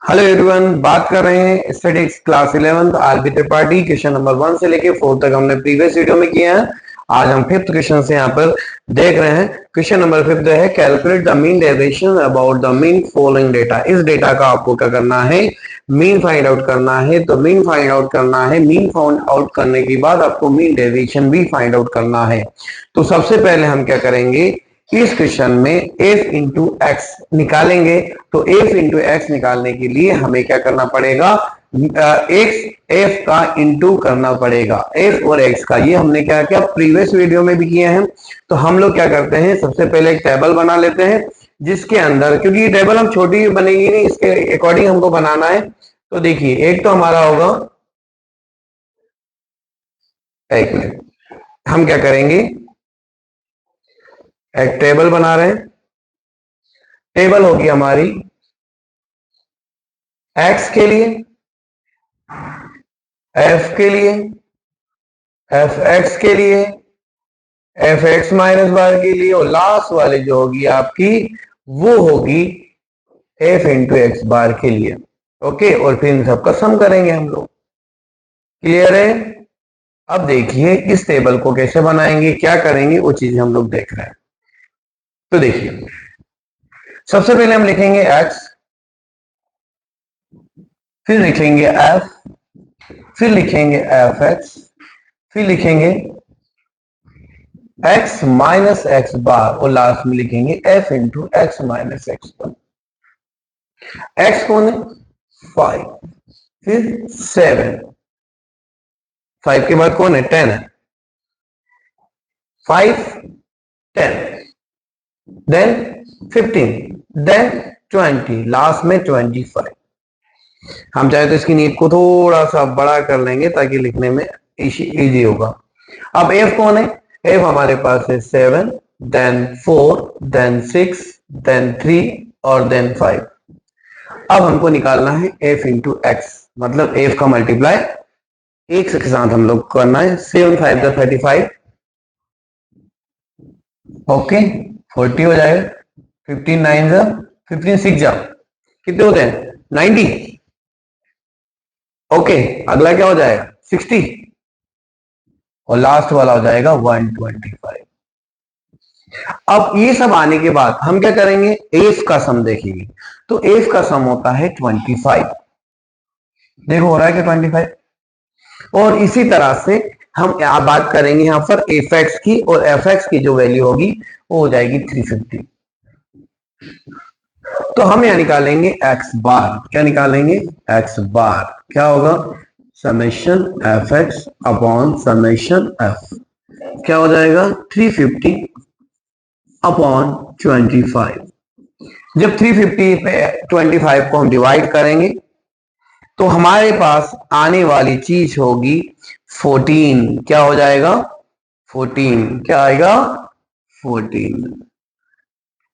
Hello everyone, बात कर रहे हैं statistics class 11 RB Tripathi. Question number 1 से लेके 4 तक हमने प्रीवियस वीडियो में किया है। आज हम फिफ्थ क्वेश्चन से यहाँ पर देख रहे हैं। क्वेश्चन नंबर 5 है calculate the mean deviation about the mean following data. इस डेटा का आपको क्या करना है, मीन फाइंड आउट करना है। तो मीन फाइंड आउट करना है, मीन फाइंड आउट करने के बाद आपको मीन डेविएशन भी फाइंड आउट करना है। तो सबसे पहले हम क्या करेंगे, इस क्वेश्चन में f इंटू एक्स निकालेंगे। तो f इंटू एक्स निकालने के लिए हमें क्या करना पड़ेगा, f का इंटू करना पड़ेगा, f और x का। ये हमने क्या किया, प्रीवियस वीडियो में भी किए हैं। तो हम लोग क्या करते हैं, सबसे पहले एक टेबल बना लेते हैं जिसके अंदर, क्योंकि ये टेबल हम छोटी बनेगी नहीं, इसके अकॉर्डिंग हमको बनाना है। तो देखिए, एक तो हमारा होगा, एक मिनट, हम क्या करेंगे, एक टेबल बना रहे हैं। टेबल होगी हमारी x के लिए, f के लिए, fx के लिए, fx माइनस बार के लिए, और लास्ट वाली जो होगी आपकी वो होगी f इंटू एक्स बार के लिए। ओके, और फिर इन सबका सम करेंगे हम लोग। क्लियर है? अब देखिए इस टेबल को कैसे बनाएंगे, क्या करेंगे, वो चीजें हम लोग देख रहे हैं। तो देखिए, सबसे पहले हम लिखेंगे x, फिर लिखेंगे f, फिर लिखेंगे fx, फिर लिखेंगे x माइनस एक्स बार, और लास्ट में लिखेंगे f into x minus x bar. x कौन है, 5, फिर 7, 5 के बाद कौन है, 10 है, 5 10, देन 15, देन 20, लास्ट में 25। हम चाहे तो इसकी नीड को थोड़ा सा बड़ा कर लेंगे ताकि लिखने में इजी होगा। अब f कौन है, f हमारे पास है 7, देन 4, देन 6, देन 3 और देन 5। अब हमको निकालना है f इंटू एक्स, मतलब f का मल्टीप्लाई एक के साथ हम लोग करना है। 7 5 का 35, ओके 40 हो जाएगा, 15 9 जा 15 6 जा, कितने होते हैं 90। ओके, अगला क्या हो जाएगा 60, और लास्ट वाला हो जाएगा 125। अब ये सब आने के बाद हम क्या करेंगे, एफ का सम देखेंगे। तो एफ का सम होता है 25, देखो हो रहा है कि 25। और इसी तरह से हम बात करेंगे यहां पर एफ एक्स की, और एफ एक्स की जो वैल्यू होगी वो हो जाएगी 350। तो हम यहां निकालेंगे एक्स बार, क्या निकालेंगे, एक्स बार क्या होगा, summation F x upon summation F, क्या हो जाएगा 350 अपॉन 25। जब 350 पे 25 को हम डिवाइड करेंगे तो हमारे पास आने वाली चीज होगी 14, क्या हो जाएगा 14, क्या आएगा 14।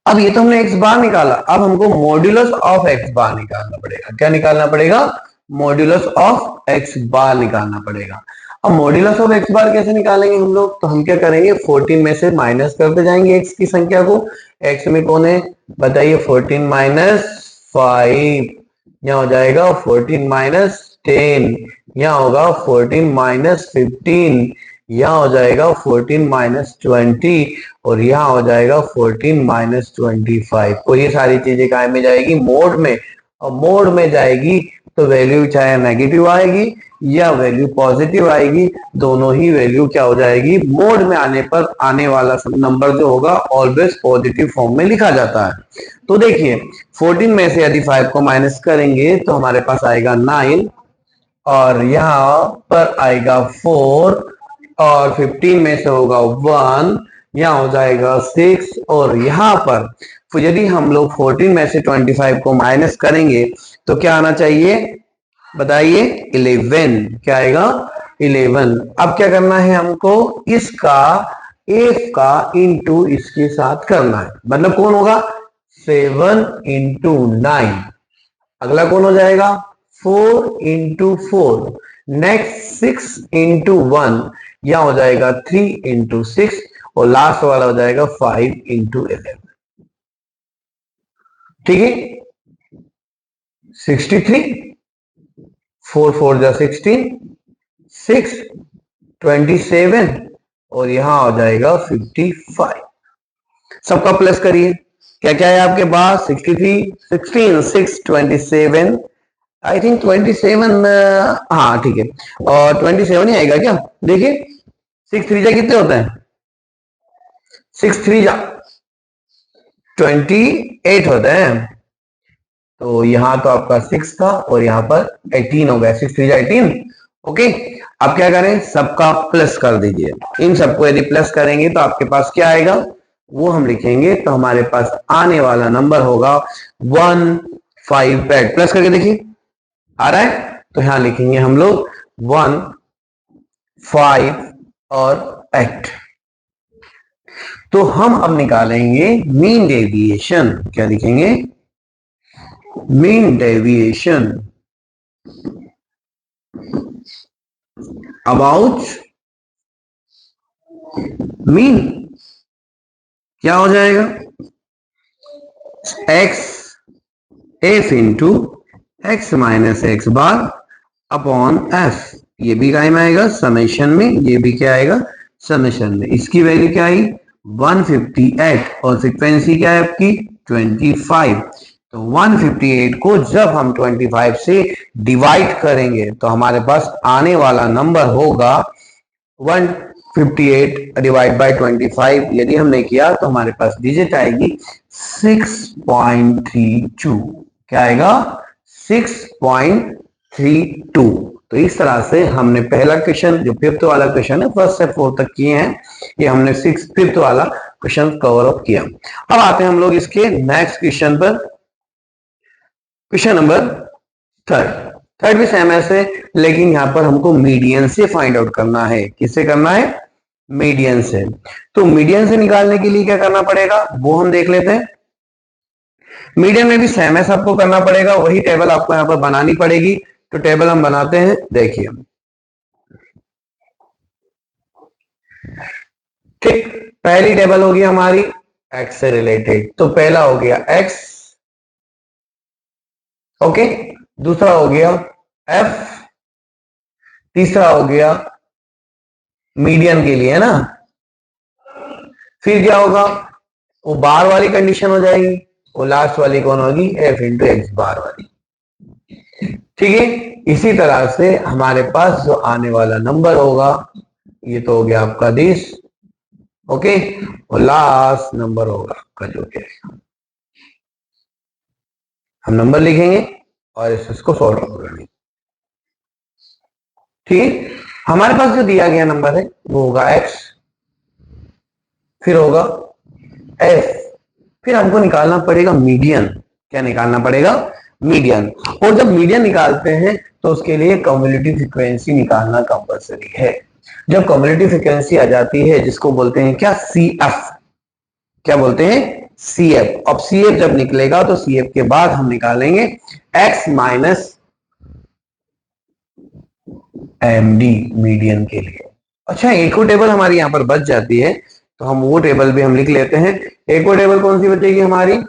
अब ये तो हमने एक्स बार निकाला, अब हमको मॉड्यूलस ऑफ एक्स बार निकालना पड़ेगा। क्या निकालना पड़ेगा, मॉड्यूलस ऑफ एक्स बार निकालना पड़ेगा। अब मॉड्यूलस ऑफ एक्स बार कैसे निकालेंगे हम लोग, तो हम क्या करेंगे, 14 में से माइनस करते जाएंगे एक्स की संख्या को। एक्स में कौन है बताइए, 14 माइनस 5, यहाँ हो जाएगा 14 माइनस 10, यहाँ होगा 14 माइनस 15, यहाँ हो जाएगा 14 माइनस 20, और यहाँ हो जाएगा 14 माइनस 25। तो ये सारी चीजें काय में जाएगी, मोड में। और मोड में जाएगी तो वैल्यू चाहे नेगेटिव आएगी या वैल्यू पॉजिटिव आएगी, दोनों ही वैल्यू क्या हो जाएगी, मोड में आने पर आने वाला नंबर जो होगा ऑलवेज पॉजिटिव फॉर्म में लिखा जाता है। तो देखिए 14 में से यदि 5 को माइनस करेंगे तो हमारे पास आएगा 9, और यहाँ पर आएगा 4, और 15 में से होगा 1, यहाँ हो जाएगा 6, और यहाँ पर यदि हम लोग 14 में से 25 को माइनस करेंगे तो क्या आना चाहिए बताइए, 11, क्या आएगा 11। अब क्या करना है हमको, इसका एफ का इंटू इसके साथ करना है, मतलब कौन होगा 7 इंटू 9, अगला कौन हो जाएगा 4 इंटू 4, नेक्स्ट 6 इंटू 1, यहां हो जाएगा 3 इंटू 6, और लास्ट वाला हो जाएगा 5 इंटू 11। ठीक है, 63, 4 4 जा 16, 6 27 और यहां हो जाएगा 55। सबका प्लस करिए। क्या क्या है आपके पास? 63, 16, 6, 27, आई थिंक 27, हाँ ठीक है, और 27 ही आएगा क्या? देखिए 6 3 जा कितने होते हैं? 6 3 जा 28 होता है। तो यहां तो आपका 6 था और यहां पर 18 हो गया। 6 3 जा 18। ओके, अब क्या करें? सबका प्लस कर दीजिए। इन सबको यदि प्लस करेंगे तो आपके पास क्या आएगा वो हम लिखेंगे। तो हमारे पास आने वाला नंबर होगा 158। प्लस करके देखिए आ रहा है, तो यहां लिखेंगे हम लोग 1 5 और 8। तो हम अब निकालेंगे मीन डेविएशन। क्या लिखेंगे? Mean deviation about mean. क्या हो जाएगा? X F into x minus x bar upon F. ये भी क्या में आएगा? समेशन में। ये भी क्या आएगा? समेशन में। इसकी वैल्यू क्या आई? 158 और फ्रीक्वेंसी क्या है आपकी? 25। तो 158 को जब हम 25 से डिवाइड करेंगे तो हमारे पास आने वाला नंबर होगा 158 डिवाइड बाय 25। यदि हमने किया तो हमारे पास डिजिट आएगी 6.32। क्या आएगा? 6.32। तो इस तरह से हमने पहला क्वेश्चन, जो फिफ्थ वाला क्वेश्चन है, फर्स्ट से फोर्थ तक किए हैं, ये हमने फिफ्थ वाला क्वेश्चन कवर अप किया। अब आते हैं हम लोग इसके नेक्स्ट क्वेश्चन पर। क्वेश्चन नंबर थर्ड भी सेम ऐसे, लेकिन यहां पर हमको मीडियन से फाइंड आउट करना है। किससे करना है? मीडियन से। तो मीडियन से निकालने के लिए क्या करना पड़ेगा वो हम देख लेते हैं। मीडियन में भी सेम है, सबको करना पड़ेगा। वही टेबल आपको यहां पर बनानी पड़ेगी। तो टेबल हम बनाते हैं, देखिए। ठीक, पहली टेबल होगी हमारी एक्स से रिलेटेड। तो पहला हो गया एक्स, ओके। दूसरा हो गया एफ, तीसरा हो गया मीडियन के लिए, है ना। फिर क्या होगा? वो बार वाली कंडीशन हो जाएगी। वो लास्ट वाली कौन होगी? एफ इंटू एक्स बार वाली। ठीक है, इसी तरह से हमारे पास जो आने वाला नंबर होगा, ये तो हो गया आपका दिस, ओके। और लास्ट नंबर होगा आपका जो क्या है, हम नंबर लिखेंगे और इसको सॉल्व करेंगे। ठीक है, हमारे पास जो दिया गया नंबर है वो होगा एक्स, फिर होगा एफ, फिर हमको निकालना पड़ेगा मीडियन। क्या निकालना पड़ेगा? मीडियन। और जब मीडियन निकालते हैं तो उसके लिए कम्युलेटिव फ्रीक्वेंसी निकालना कंपलसरी है। जब कम्युलेटिव फ्रीक्वेंसी आ जाती है, जिसको बोलते हैं क्या? CF। क्या बोलते हैं? CF। अब CF जब निकलेगा तो CF के बाद हम निकालेंगे x माइनस MD मीडियन के लिए। अच्छा, एक और टेबल हमारी यहां पर बच जाती है, तो हम वो टेबल भी हम लिख लेते हैं। एक और टेबल कौन सी बचेगी हमारी?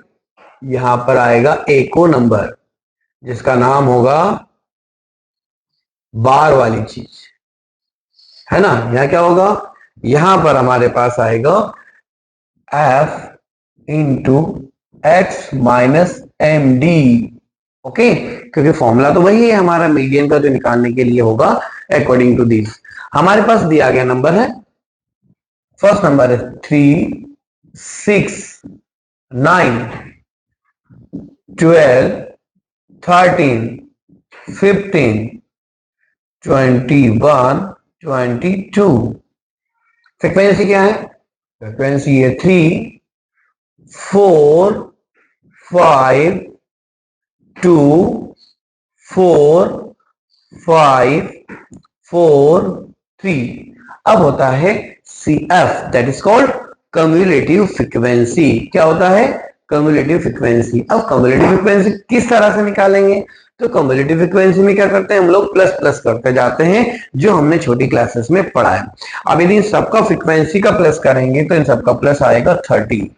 यहां पर आएगा एक और नंबर, जिसका नाम होगा बार वाली चीज, है ना। यहां क्या होगा? यहां पर हमारे पास आएगा f into x minus MD, okay. क्योंकि फॉर्मूला तो वही है हमारा मीडियन का, जो निकालने के लिए होगा अकॉर्डिंग टू दिस। हमारे पास दिया गया नंबर है, फर्स्ट नंबर है 3 6 9 12 13 15 21 22। फ्रीक्वेंसी क्या है? फ्रीक्वेंसी है 3 4 5 2 4 5 4 3। अब होता है CF, that is called cumulative frequency. क्या होता है? Cumulative frequency. अब कम्युलेटिव फ्रीक्वेंसी किस तरह से निकालेंगे? तो कम्युलेटिव फ्रीक्वेंसी में क्या करते हैं हम लोग? प्लस प्लस करते जाते हैं, जो हमने छोटी क्लासेस में पढ़ा है। अब यदि सबका फ्रीक्वेंसी का प्लस करेंगे तो इन सबका प्लस आएगा 30।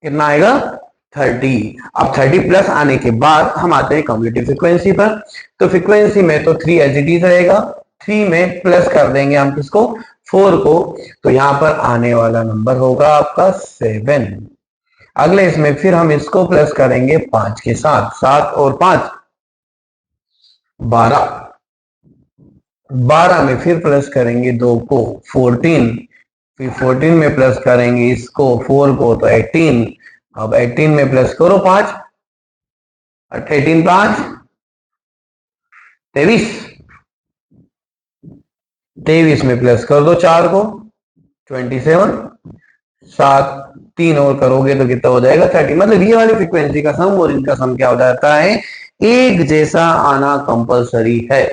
कितना आएगा? 30। अब 30 प्लस आने के बाद हम आते हैं कम्युलेटिव फ्रीक्वेंसी पर। तो फ्रीक्वेंसी में तो 3 एज इट इज रहेगा, 3 में प्लस कर देंगे हम किसको, 4 को, तो यहां पर आने वाला नंबर होगा आपका 7। अगले इसमें फिर हम इसको प्लस करेंगे 5 के साथ, 7 और 5 12, 12 में फिर प्लस करेंगे 2 को 14, फिर 14 में प्लस करेंगे इसको 4 को तो 18। अब 18 में प्लस करो 5, 18 5 23, 23 में प्लस कर दो 4 को 27, 7 3 और करोगे तो कितना हो जाएगा 30। मतलब ये वाली फ्रीक्वेंसी का सम और इनका सम क्या हो जाता है, एक जैसा आना कंपलसरी है।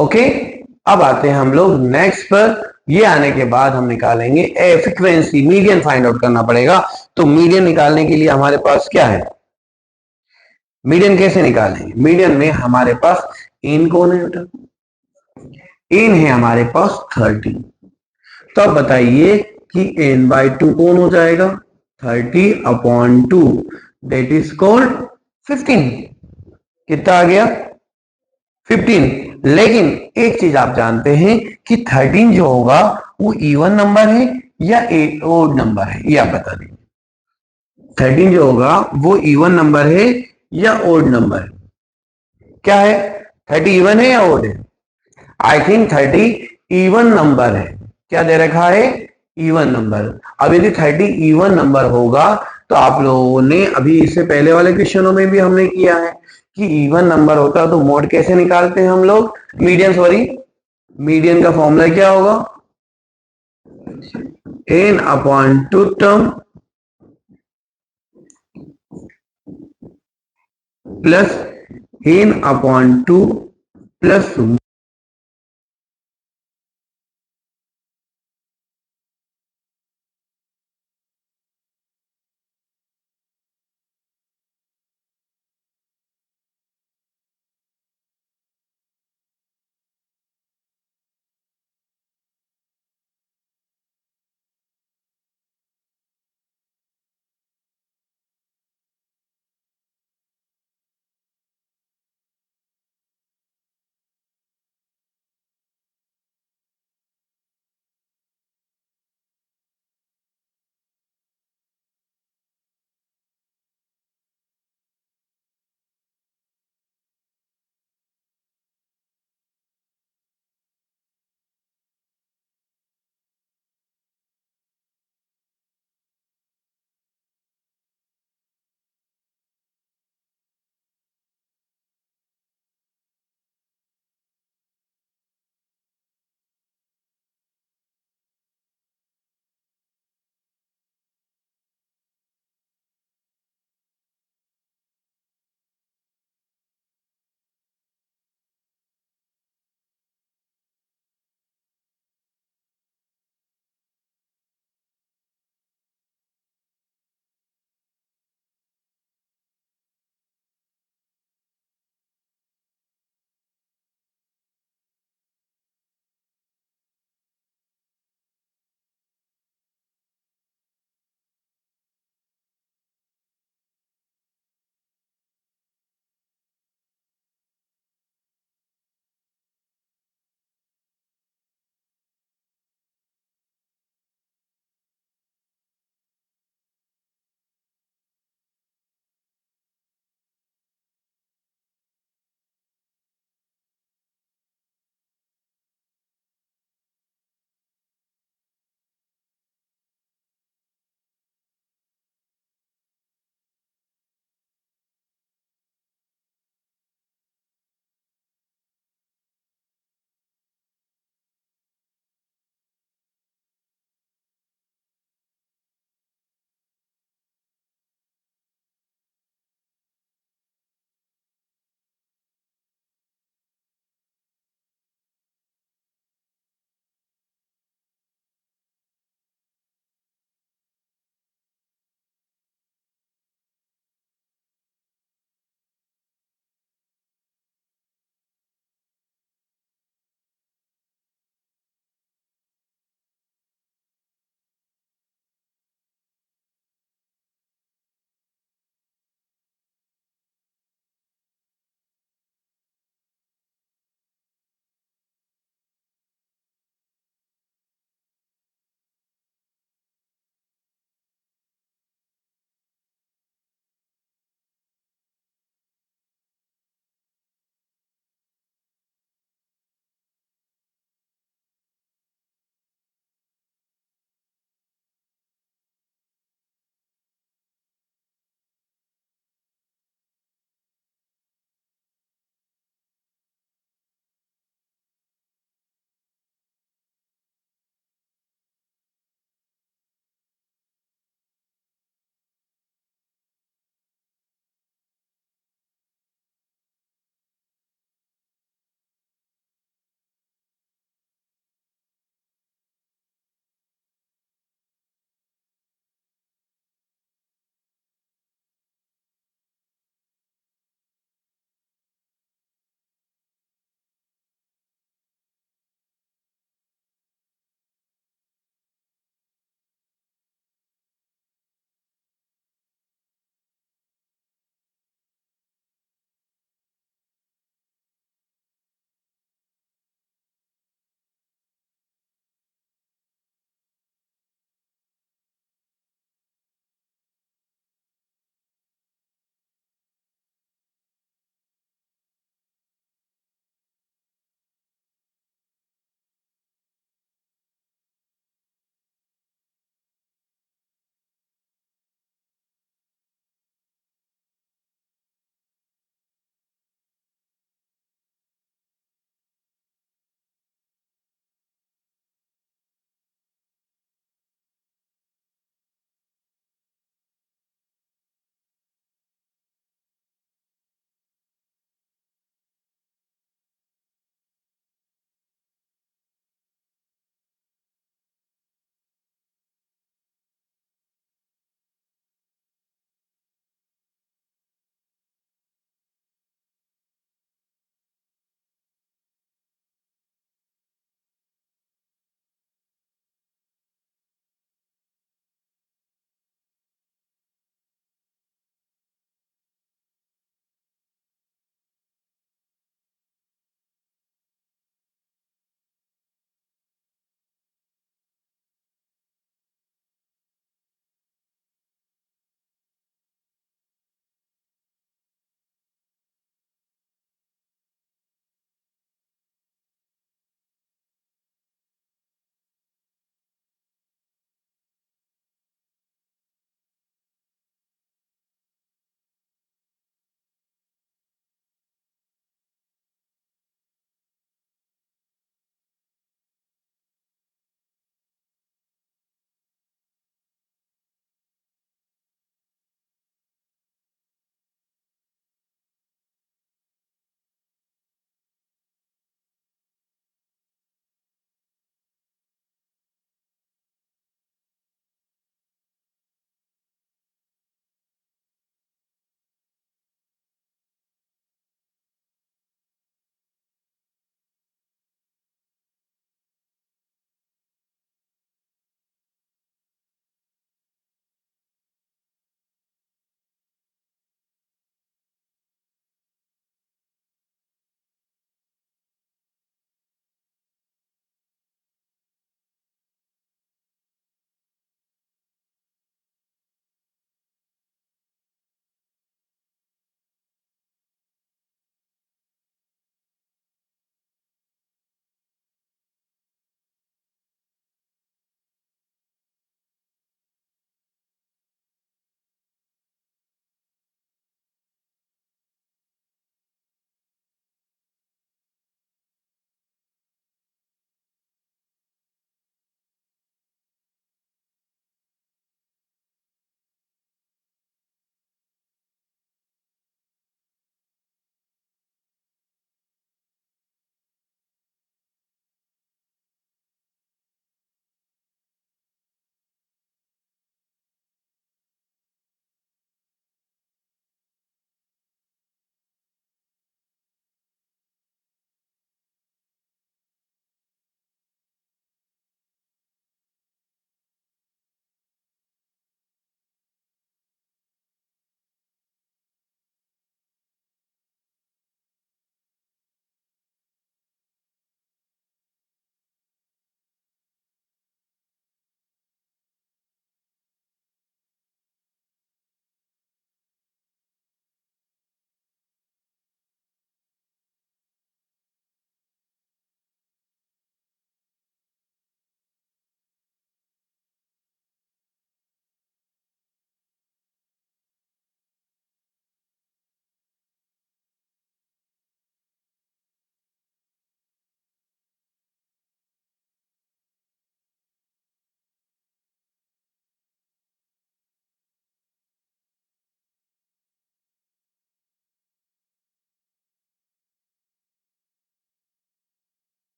ओके, अब आते हैं हम लोग नेक्स्ट पर। ये आने के बाद हम निकालेंगे फ्रीक्वेंसी, मीडियन फाइंड आउट करना पड़ेगा। तो मीडियन निकालने के लिए हमारे पास क्या है, मीडियन कैसे निकालेंगे, मीडियन में हमारे पास इन कौन है बेटा, इन है हमारे पास 30। तो अब बताइए कि n बाई 2 कौन हो जाएगा, 30/2, दैट इज कॉल्ड 15। कितना आ गया 15। लेकिन एक चीज आप जानते हैं कि 13 जो होगा वो इवन नंबर है या ओड नंबर है, ये आप बता दीजिए। 13 जो होगा वो इवन नंबर है या ओड नंबर है, क्या है, 30 इवन है या ओड है, आई थिंक 30 इवन नंबर है। क्या दे रखा है, इवन नंबर। अब यदि 30 इवन नंबर होगा तो आप लोगों ने अभी इससे पहले वाले क्वेश्चनों में भी हमने किया है कि इवन नंबर होता है तो मोड कैसे निकालते हैं हम लोग, मीडियन, सॉरी मीडियन का फॉर्मूला क्या होगा, n/2 term plus n/2 plus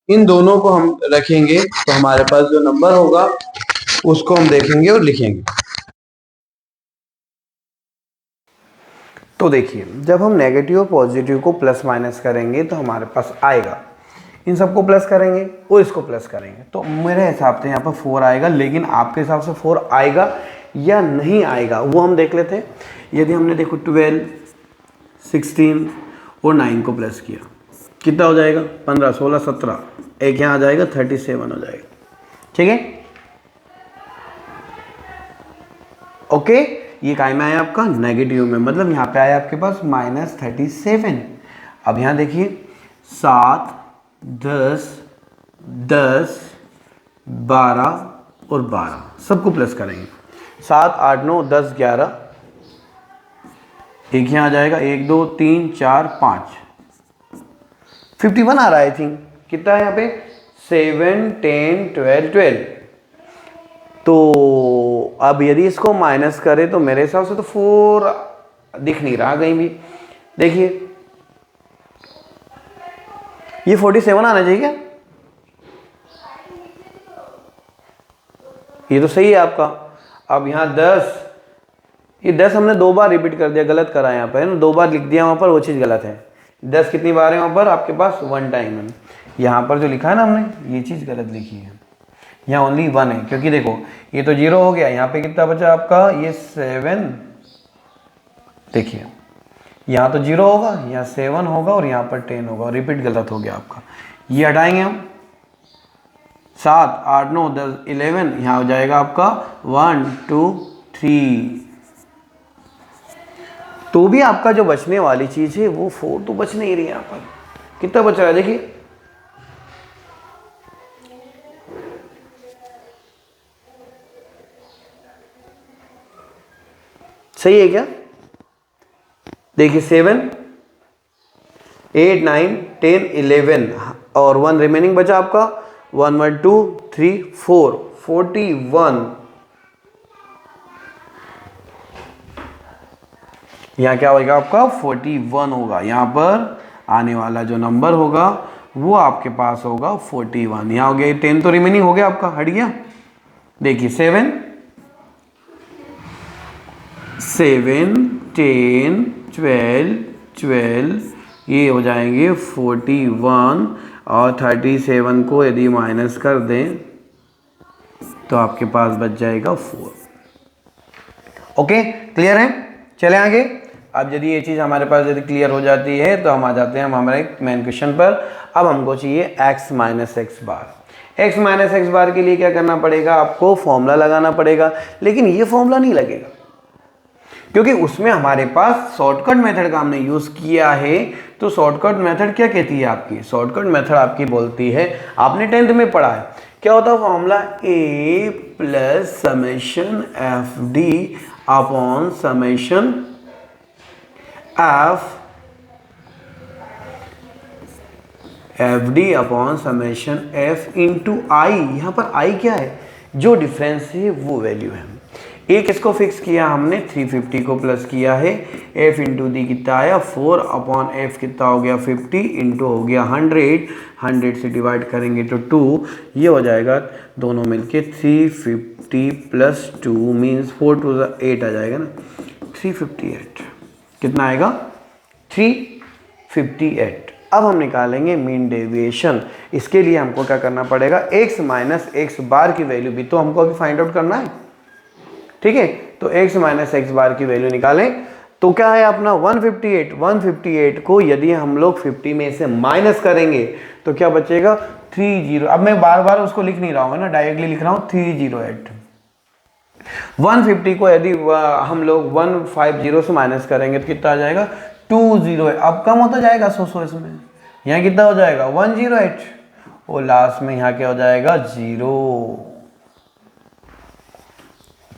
इन दोनों को हम रखेंगे तो हमारे पास जो नंबर होगा उसको हम देखेंगे और लिखेंगे। तो देखिए, जब हम नेगेटिव और पॉजिटिव को प्लस माइनस करेंगे तो हमारे पास आएगा, इन सबको प्लस करेंगे और इसको प्लस करेंगे तो मेरे हिसाब से यहाँ पर 4 आएगा, लेकिन आपके हिसाब से 4 आएगा या नहीं आएगा वो हम देख लेते हैं। यदि हमने देखो 12, 16 और 9 को प्लस किया कितना हो जाएगा, 15, 16, 17, एक यहाँ आ जाएगा 37 हो जाएगा। ठीक है, ओके। ये काय में आया आपका नेगेटिव में, मतलब यहाँ पे आया आपके पास -37। अब यहाँ देखिए 7, 10, 10, 12 और 12 सबको प्लस करेंगे। 7, 8, 9, 10, 11, एक यहाँ आ जाएगा 1, 2, 3, 4, 5, 51 आ रहा है आई थिंक। कितना है यहाँ पे 7, 10, 12, 12। तो अब यदि इसको माइनस करें तो मेरे हिसाब से तो 4 दिख नहीं रहा कहीं भी। देखिए ये 47 आना चाहिए क्या, ये तो सही है आपका। अब यहाँ 10, ये 10 हमने 2 बार रिपीट कर दिया, गलत करा यहाँ पर है ना, 2 बार लिख दिया वहाँ पर, वो चीज़ गलत है। 10 कितनी बार है वहाँ पर आपके पास 1 टाइम है। यहाँ पर जो लिखा है ना हमने ये चीज़ गलत लिखी है, यहाँ ओनली 1 है, क्योंकि देखो ये तो 0 हो गया, यहाँ पे कितना बचा आपका ये 7। देखिए यहाँ तो 0 होगा, यहाँ 7 होगा और यहाँ पर 10 होगा, रिपीट गलत हो गया आपका। ये हटाएंगे हम, 7, 8, 9, 10, 11, यहाँ हो जाएगा आपका 1, 2, 3। तो भी आपका जो बचने वाली चीज़ है वो 4 तो बच नहीं रही है। यहाँ पर कितना बच रहा है देखिए, सही है क्या, देखिए 7, 8, 9, 10, 11 और 1 रिमेनिंग बचा आपका 1, 1, 2, 3, 4, 41। यहाँ क्या होगा आपका 41 होगा, यहाँ पर आने वाला जो नंबर होगा वो आपके पास होगा 41। यहाँ हो गया 10 तो रिमेनिंग हो गया आपका, हट गया। देखिए 7, 10, 12, 12 ये हो जाएंगे 41 और 37 को यदि माइनस कर दें तो आपके पास बच जाएगा 4। ओके, क्लियर है। चले आगे। अब यदि ये चीज़ हमारे पास यदि क्लियर हो जाती है तो हम आ जाते हैं हमारे मेन क्वेश्चन पर। अब हमको चाहिए x minus x bar. x minus x बार के लिए क्या करना पड़ेगा, आपको फॉर्मूला लगाना पड़ेगा, लेकिन ये फॉर्मूला नहीं लगेगा क्योंकि उसमें हमारे पास शॉर्टकट मेथड का हमने यूज़ किया है। तो शॉर्टकट मेथड क्या कहती है आपकी, शॉर्टकट मेथड आपकी बोलती है, आपने 10th में पढ़ा है, क्या होता है formula a plus summation f d upon summation f d upon summation f into i. यहाँ पर आई क्या है, जो डिफरेंस है वो वैल्यू है। एक इसको फिक्स किया हमने, 350 को प्लस किया है, f इंटू दी कितना आया 4 अपॉन एफ कितना हो गया 50 इंटू हो गया 100 से डिवाइड करेंगे तो 2, ये हो जाएगा दोनों मिलके 350 प्लस 2 मीन्स 4 to 8 आ जाएगा ना, 358। कितना आएगा 358। अब हम निकालेंगे मीन डेविएशन। इसके लिए हमको क्या करना पड़ेगा, x माइनस एक्स बार की वैल्यू भी तो हमको अभी फाइंड आउट करना है। ठीक है, तो x माइनस एक्स बार की वैल्यू निकालें तो क्या है अपना 158। 158 को यदि हम लोग 50 में से माइनस करेंगे तो क्या बचेगा 30। अब मैं बार बार उसको लिख नहीं रहा हूँ ना, डायरेक्टली लिख रहा हूँ 308। 150 को यदि हम लोग 150 से माइनस करेंगे तो कितना आ जाएगा 208। अब कम होता जाएगा 100 इसमें, यहाँ कितना हो जाएगा 108 और लास्ट में यहाँ क्या हो जाएगा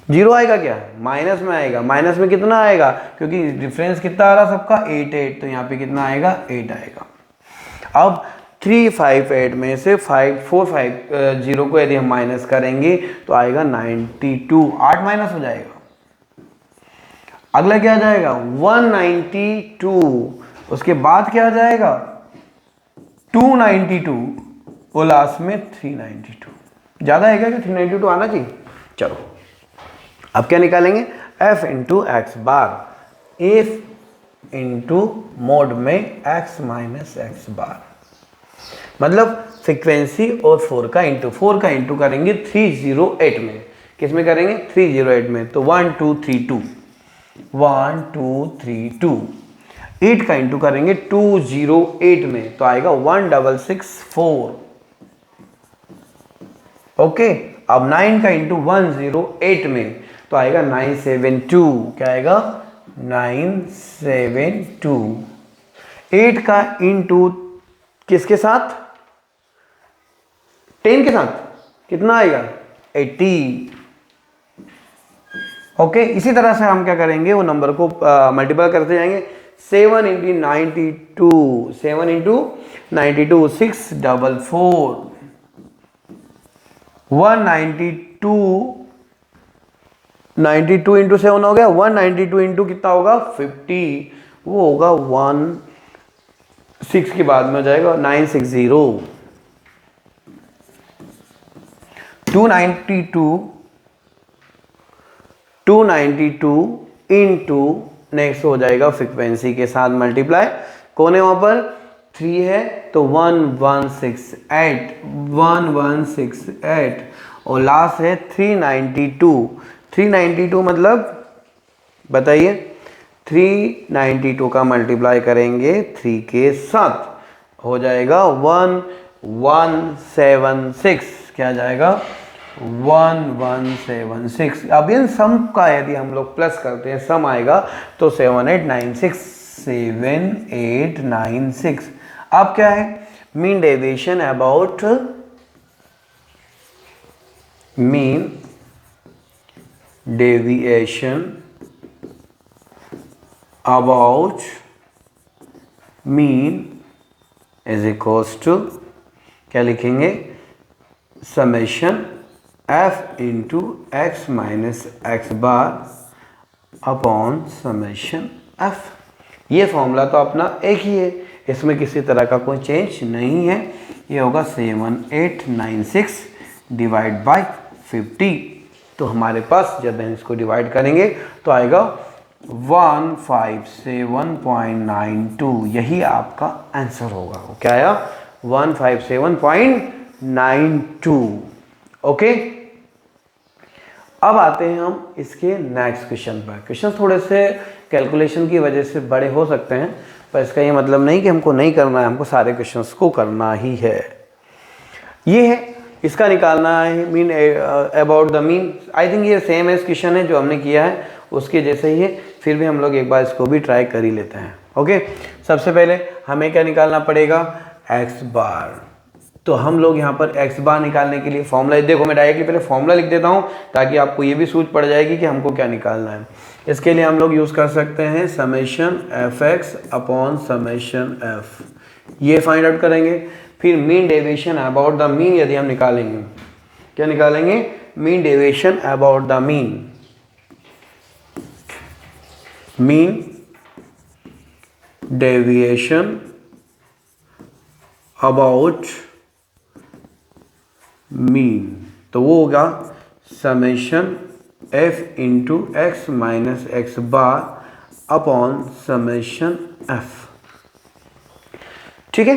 0 आएगा, क्या माइनस में आएगा। माइनस में कितना आएगा, क्योंकि डिफरेंस कितना आ रहा सबका 8 तो यहाँ पे कितना आएगा 8 आएगा। अब 358 में से 450 को यदि हम माइनस करेंगे तो आएगा 92, 8 माइनस हो जाएगा। अगला क्या आ जाएगा 192, उसके बाद क्या आ जाएगा 292 और लास्ट में 392। ज़्यादा है क्या? 392 आना चाहिए। चलो अब क्या निकालेंगे? f इंटू एक्स बार, एफ इंटू मोड में x माइनस एक्स बार, मतलब फ्रीक्वेंसी और 4 का इंटू करेंगे 308 में। किस में करेंगे? 308 में। तो 1232, 1232। 8 का इंटू करेंगे 208 में, तो आएगा 1664। ओके, अब 9 का इंटू 108 में, तो आएगा 972। क्या आएगा? 972। 8 का इंटू किसके साथ? 10 के साथ कितना आएगा? 80। ओके, इसी तरह से हम क्या करेंगे, वो नंबर को मल्टीप्लाई करते जाएंगे। 7 इंटू 92, 7 इंटू 92, 644। 192, 92 इंटू 7 हो गया। 192 इंटू कितना होगा? 50। वो होगा 6 के बाद में हो जाएगा 960। 292 इंटू नेक्स्ट हो जाएगा फ्रीक्वेंसी के साथ मल्टीप्लाई। कौन है वहां पर? 3 है, तो 1168, 1168। और लास्ट है 392। 392 मतलब बताइए, 392 का मल्टीप्लाई करेंगे 3 के साथ, हो जाएगा 1176। क्या जाएगा? 1176। अब इन सम का यदि हम लोग प्लस करते हैं, सम आएगा तो 7896, 7896। अब क्या है? Mean deviation about, mean deviation about mean is equals to, क्या लिखेंगे? Summation f into x minus x bar upon summation f। ये फॉर्मूला तो अपना एक ही है, इसमें किसी तरह का कोई चेंज नहीं है। ये होगा 7896 डिवाइड बाय 50। तो हमारे पास जब हम इसको डिवाइड करेंगे तो आएगा 157.92। यही आपका आंसर होगा। क्या आया? 157.92। ओके, अब आते हैं हम इसके नेक्स्ट क्वेश्चन पर। क्वेश्चन थोड़े से कैलकुलेशन की वजह से बड़े हो सकते हैं, पर इसका ये मतलब नहीं कि हमको नहीं करना है, हमको सारे क्वेश्चंस को करना ही है। ये है, इसका निकालना है mean about the mean. I think ये सेम एज क्वेश्चन है जो हमने किया है, उसके जैसे ही है, फिर भी हम लोग एक बार इसको भी ट्राई कर ही लेते हैं। ओके, सबसे पहले हमें क्या निकालना पड़ेगा? X bar. तो हम लोग यहाँ पर एक्स बार निकालने के लिए फॉर्मूला, देखो मैं डायरेक्टली पहले फॉर्मूला लिख देता हूँ ताकि आपको ये भी सूझ पड़ जाएगी कि हमको क्या निकालना है। इसके लिए हम लोग यूज़ कर सकते हैं summation F x upon summation F, ये फाइंड आउट करेंगे। फिर mean deviation about the mean यदि हम निकालेंगे, क्या निकालेंगे? Mean deviation about the mean, mean deviation about mean, तो वो होगा summation f into x minus x bar upon summation f। ठीक है,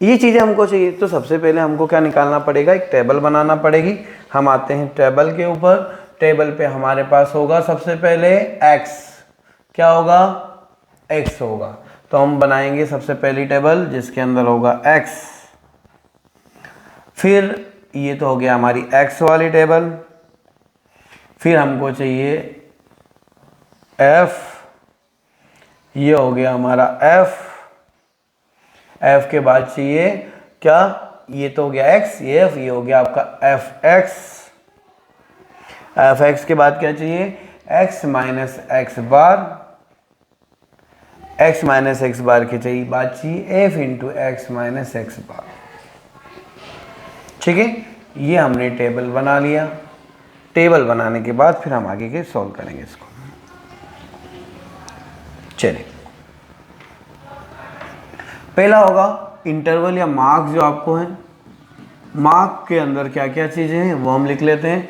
ये चीज़ें हमको चाहिए। तो सबसे पहले हमको क्या निकालना पड़ेगा? एक टेबल बनाना पड़ेगी। हम आते हैं टेबल के ऊपर। टेबल पे हमारे पास होगा सबसे पहले x, क्या होगा? x होगा। तो हम बनाएंगे सबसे पहली टेबल जिसके अंदर होगा x। फिर ये तो हो गया हमारी x वाली टेबल। फिर हमको चाहिए f, ये हो गया हमारा f। f के बाद चाहिए क्या? ये तो हो गया x, ये f, ये हो गया आपका fx। fx के बाद क्या चाहिए? x minus x bar, x minus x bar की चाहिए बात चाहिए f into x minus x bar. ठीक है, ये हमने टेबल बना लिया। टेबल बनाने के बाद फिर हम आगे के सॉल्व करेंगे इसको। चलिए, पहला होगा इंटरवल या मार्क्स जो आपको है, मार्क के अंदर क्या क्या चीज़ें हैं वो हम लिख लेते हैं।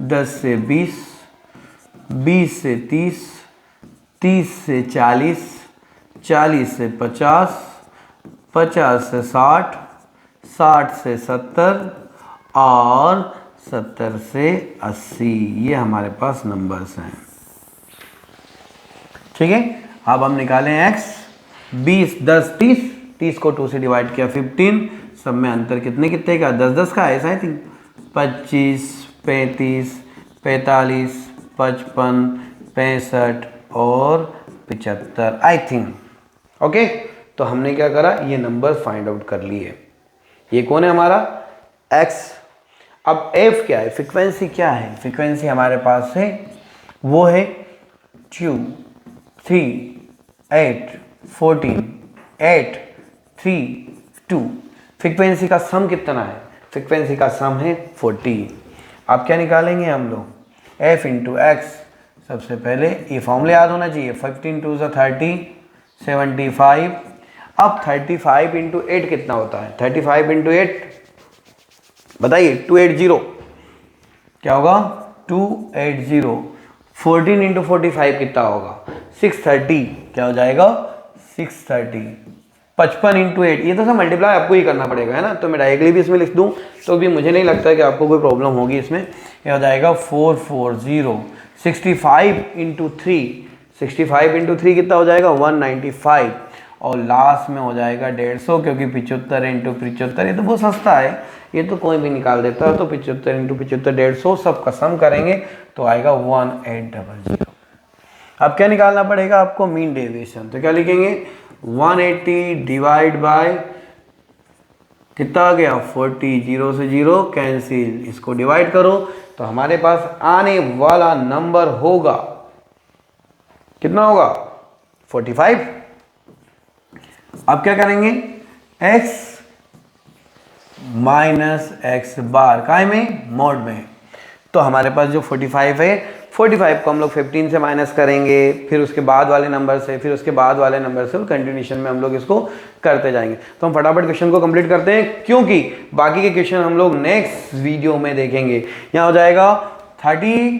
10 से 20, 20 से 30, 30 से 40, 40 से 50, 50 से 60, 60 से 70 और 70 से 80। ये हमारे पास नंबर्स हैं। ठीक है, अब हम निकालें x। 20, 10, 30, 30 को 2 से डिवाइड किया 15, सब में अंतर कितने कितने का, 10 10 का, ऐसा आई थिंक 25, 35, 45, 55, 65 और 75 आई थिंक। ओके, तो हमने क्या करा, ये नंबर फाइंड आउट कर लिए। ये कौन है हमारा x। अब f क्या है, फ्रीक्वेंसी क्या है, फ्रीक्वेंसी हमारे पास है वो है 2, 3, 8, 14, 8, 3, 2। फ्रीक्वेंसी का सम कितना है, फ्रीक्वेंसी का सम है 40। अब क्या निकालेंगे हम लोग, f इंटू एक्स। सबसे पहले ये फॉर्मूला याद होना चाहिए, 15 2 30, 75। अब 35 इंटू 8 कितना होता है, 35 इंटू 8 बताइए, 280 क्या होगा, 280। 14 इंटू 45 कितना होगा, 630 क्या हो जाएगा, 630। 55 इंटू 8, ये तो सब मल्टीप्लाई आपको ही करना पड़ेगा, है ना, तो मैं डायरेक्टली भी इसमें लिख दूं तो भी मुझे नहीं लगता है कि आपको कोई प्रॉब्लम होगी इसमें। ये हो जाएगा 440। 65 इंटू 3, 65 इंटू 3 कितना हो जाएगा, 195। और लास्ट में हो जाएगा 150, क्योंकि 75 इंटू 75 ये तो बहुत सस्ता है, ये तो कोई भी निकाल देता है। तो 75 इंटू 75 150, सब का सम करेंगे तो आएगा 1800। अब क्या निकालना पड़ेगा आपको, मीन डेविएशन। तो क्या लिखेंगे, 180 डिवाइड बाय कितना आ गया 40, 0 से 0 कैंसिल, इसको डिवाइड करो तो हमारे पास आने वाला नंबर होगा, कितना होगा 45। अब क्या करेंगे, x माइनस एक्स बार काय में, मोड में। तो हमारे पास जो 45 है, 45 को हम लोग 15 से माइनस करेंगे, फिर उसके बाद वाले नंबर से, फिर उसके बाद वाले नंबर से, कंटिन्यूशन में हम लोग इसको करते जाएंगे। तो हम फटाफट क्वेश्चन को कंप्लीट करते हैं, क्योंकि बाकी के क्वेश्चन हम लोग नेक्स्ट वीडियो में देखेंगे। यहाँ हो जाएगा 30,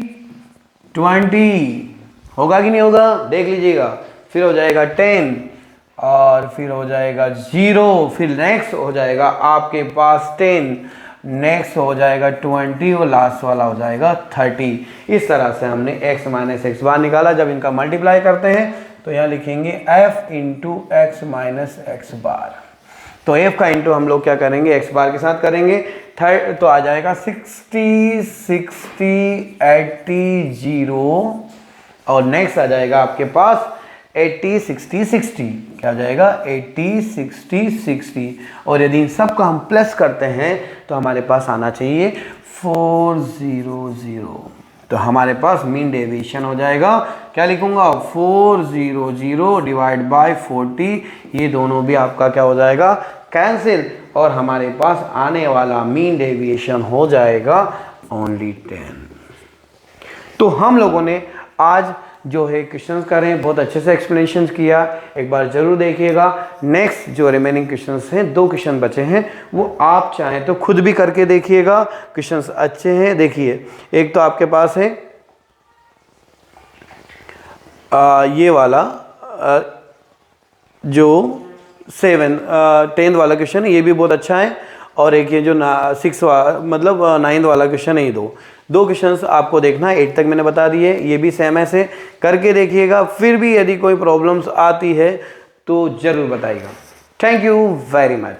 20 होगा कि नहीं होगा, देख लीजिएगा। फिर हो जाएगा 10 और फिर हो जाएगा 0, फिर नेक्स्ट हो जाएगा आपके पास 10, नेक्स्ट हो जाएगा 20 और लास्ट वाला हो जाएगा 30। इस तरह से हमने x माइनस एक्स बार निकाला। जब इनका मल्टीप्लाई करते हैं तो यहाँ लिखेंगे f into x minus x bar. तो f का इंटू हम लोग क्या करेंगे, x बार के साथ करेंगे, तो आ जाएगा 60, 60, 80, 0 और नेक्स्ट आ जाएगा आपके पास 80, 60, 60 क्या हो जाएगा 80, 60, 60। और यदि इन सब का हम प्लस करते हैं तो हमारे पास आना चाहिए 400। तो हमारे पास मीन डेविएशन हो जाएगा, क्या लिखूंगा 400 डिवाइड बाय 40। ये दोनों भी आपका क्या हो जाएगा, कैंसिल, और हमारे पास आने वाला मीन डेविएशन हो जाएगा ओनली 10। तो हम लोगों ने आज जो है क्वेश्चंस करें, बहुत अच्छे से एक्सप्लेनेशन किया, एक बार जरूर देखिएगा। नेक्स्ट जो रिमेनिंग क्वेश्चंस हैं, 2 क्वेश्चन बचे हैं, वो आप चाहें तो खुद भी करके देखिएगा, क्वेश्चंस अच्छे हैं। देखिए, एक तो आपके पास है ये वाला जो 10th वाला क्वेश्चन है, ये भी बहुत अच्छा है। और एक ये जो 9th वाला क्वेश्चन है, ये दो क्वेश्चंस आपको देखना है। 8 तक मैंने बता दिए, ये भी सेम ऐसे करके देखिएगा। फिर भी यदि कोई प्रॉब्लम्स आती है तो ज़रूर बताइएगा। Thank you very much.